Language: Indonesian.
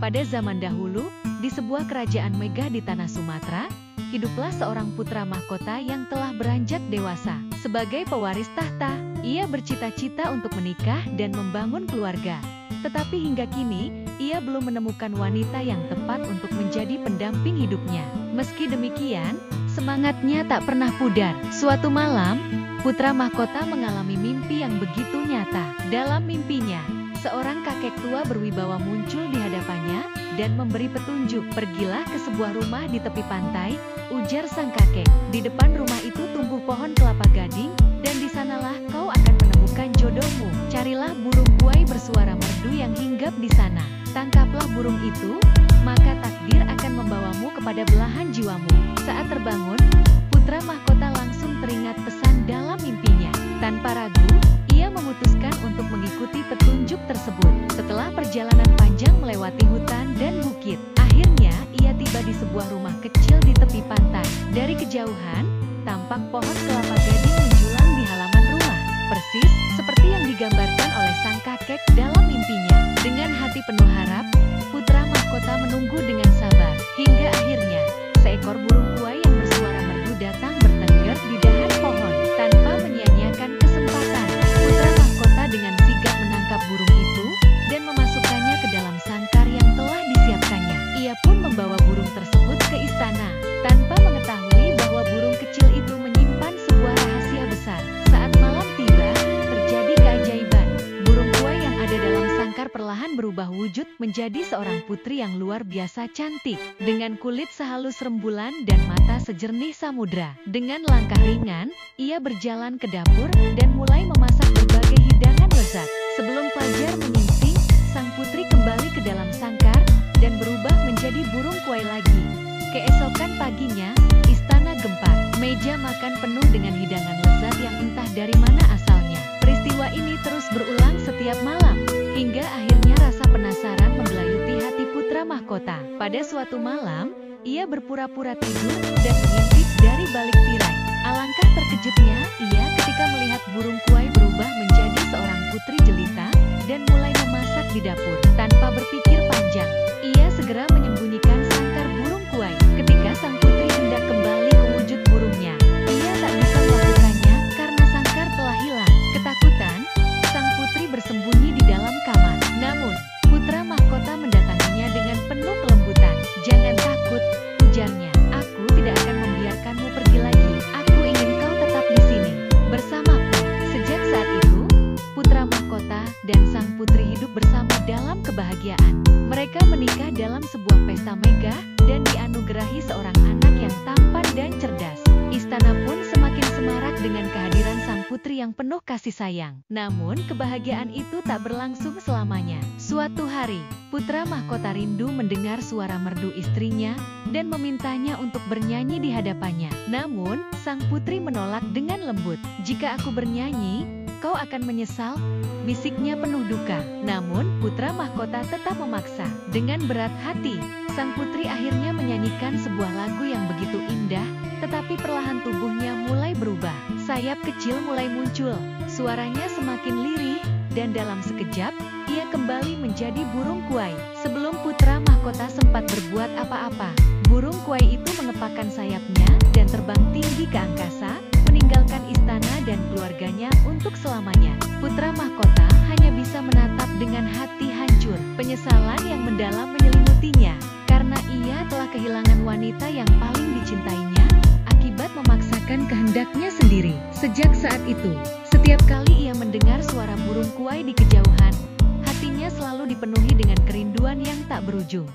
Pada zaman dahulu, di sebuah kerajaan megah di tanah Sumatera, hiduplah seorang putra mahkota yang telah beranjak dewasa. Sebagai pewaris tahta, ia bercita-cita untuk menikah dan membangun keluarga. Tetapi hingga kini, ia belum menemukan wanita yang tepat untuk menjadi pendamping hidupnya. Meski demikian, semangatnya tak pernah pudar. Suatu malam, putra mahkota mengalami mimpi yang begitu nyata. Dalam mimpinya, seorang kakek tua berwibawa muncul di hadapannya dan memberi petunjuk. Pergilah ke sebuah rumah di tepi pantai, ujar sang kakek. Di depan rumah itu tumbuh pohon kelapa gading, dan di sanalah kau akan menemukan jodohmu. Carilah burung buai bersuara merdu yang hinggap di sana. Tangkaplah burung itu, maka takdir akan membawamu kepada belahan jiwamu. Saat terbangun, putra mahkota langsung teringat pesan dalam mimpinya. Tanpa ragu, ia memutuskan untuk mengikuti petunjuk tersebut. Setelah perjalanan panjang melewati hutan dan bukit, akhirnya ia tiba di sebuah rumah kecil di tepi pantai. Dari kejauhan, tampak pohon kelapa gading menjulang di halaman rumah, persis seperti yang digambarkan oleh sang kakek dalam mimpinya. Dengan hati penuh harap, putra mahkota menunggu dengan sabar, hingga akhirnya seekor burung buai yang bersuara merdu datang bertengger di dahan pohon. Tanpa menyia-nyiakan kesempatan, putra mahkota dengan sigap menangkap burung itu dan memasukkannya ke dalam sangkar yang telah disiapkannya. Ia pun membawa burung tersebut ke istana, tanpa mengetahui bahwa burung kecil itu menyimpan sebuah rahasia besar. Saat malam tiba, terjadi keajaiban. Burung buai yang ada dalam sangkar perlahan berubah wujud menjadi seorang putri yang luar biasa cantik, dengan kulit sehalus rembulan dan mata sejernih samudra. Dengan langkah ringan, ia berjalan ke dapur dan mulai memasak berbagai hidangan lezat. Sebelum fajar menyingsing, sang putri kembali ke dalam sangkar dan berubah menjadi burung kuai lagi. Keesokan paginya, istana gempar. Meja makan penuh dengan hidangan lezat yang entah dari mana asalnya. Peristiwa ini terus berulang setiap malam, hingga akhirnya rasa penasaran membelayuti hati putra mahkota. Pada suatu malam, ia berpura-pura tidur dan mengintip dari balik tirai. Alangkah terkejutnya ia ketika melihat burung kuai berubah menjadi seorang putri jelita dan mulai memasak di dapur. Tanpa berpikir panjang, ia segera menyembunyikan sangkar burung kuai. Ketika sang putri hendak kembali ke wujud burungnya, ia tak bisa melakukannya karena sangkar telah hilang. Ketakutan, sang putri bersembunyi di dalam kamar. Namun, putra mahkota mendatanginya dengan penuh kelembutan. "Jangan takut," ujarnya. "Aku tidak akan membiarkanmu pergi lagi. Aku ingin kau tetap di sini bersamaku." Sejak saat itu, putra mahkota dan sang putri hidup bersama dalam kebahagiaan. Mereka menikah dalam sebuah pesta megah dan dianugerahi seorang anak yang tampan dan cerdas. Istana pun semakin semarak dengan kehadiran sang putri yang penuh kasih sayang. Namun, kebahagiaan itu tak berlangsung selamanya. Suatu hari, putra mahkota rindu mendengar suara merdu istrinya dan memintanya untuk bernyanyi di hadapannya. Namun, sang putri menolak dengan lembut. "Jika aku bernyanyi, kau akan menyesal," bisiknya penuh duka. Namun, putra mahkota tetap memaksa. Dengan berat hati, sang putri akhirnya menyanyikan sebuah lagu yang begitu indah, tetapi perlahan tubuhnya mulai berubah. Sayap kecil mulai muncul, suaranya semakin lirih, dan dalam sekejap, ia kembali menjadi burung kuai. Sebelum putra mahkota sempat berbuat apa-apa, burung kuai itu mengepakkan sayapnya dan terbang tinggi ke angkasa, meninggalkan istana dan keluarganya untuk selamanya. Putra mahkota hanya bisa menatap dengan hati hancur. Penyesalan yang mendalam menyelimutinya, karena ia telah kehilangan wanita yang paling dicintainya, akibat memaksakan kehendaknya sendiri. Sejak saat itu, setiap kali ia mendengar suara burung kuai di kejauhan, hatinya selalu dipenuhi dengan kerinduan yang tak berujung.